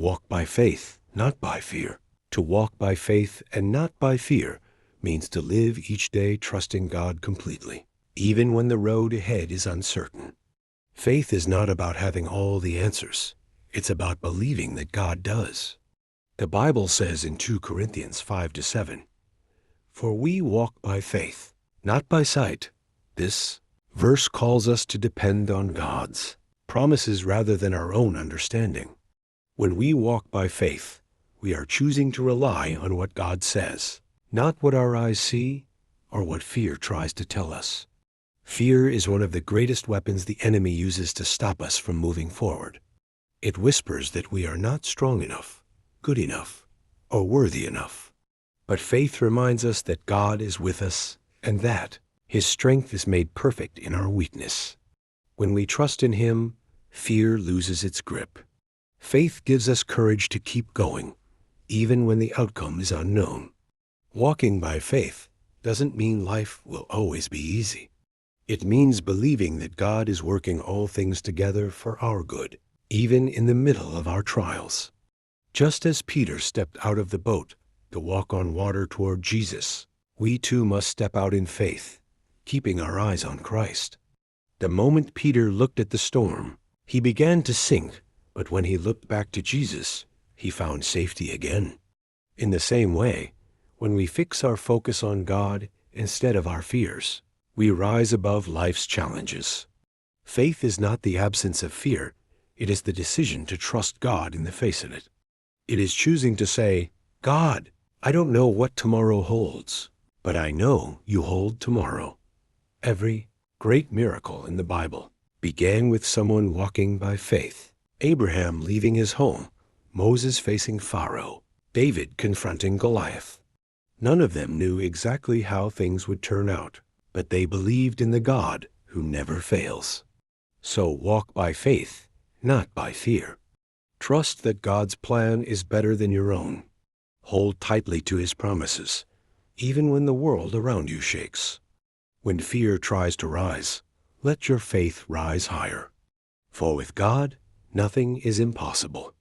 Walk by faith, not by fear. To walk by faith and not by fear means to live each day trusting God completely, even when the road ahead is uncertain. Faith is not about having all the answers. It's about believing that God does. The Bible says in 2 Corinthians 5-7, "For we walk by faith, not by sight." This verse calls us to depend on God's promises rather than our own understanding. When we walk by faith, we are choosing to rely on what God says, not what our eyes see or what fear tries to tell us. Fear is one of the greatest weapons the enemy uses to stop us from moving forward. It whispers that we are not strong enough, good enough, or worthy enough. But faith reminds us that God is with us and that His strength is made perfect in our weakness. When we trust in Him, fear loses its grip. Faith gives us courage to keep going, even when the outcome is unknown. Walking by faith doesn't mean life will always be easy. It means believing that God is working all things together for our good, even in the middle of our trials. Just as Peter stepped out of the boat to walk on water toward Jesus, we too must step out in faith, keeping our eyes on Christ. The moment Peter looked at the storm, he began to sink, but when he looked back to Jesus, he found safety again. In the same way, when we fix our focus on God instead of our fears, we rise above life's challenges. Faith is not the absence of fear, it is the decision to trust God in the face of it. It is choosing to say, "God, I don't know what tomorrow holds, but I know you hold tomorrow." Every great miracle in the Bible began with someone walking by faith. Abraham leaving his home, Moses facing Pharaoh, David confronting Goliath. None of them knew exactly how things would turn out, but they believed in the God who never fails. So walk by faith, not by fear. Trust that God's plan is better than your own. Hold tightly to His promises, even when the world around you shakes. When fear tries to rise, let your faith rise higher. For with God, nothing is impossible.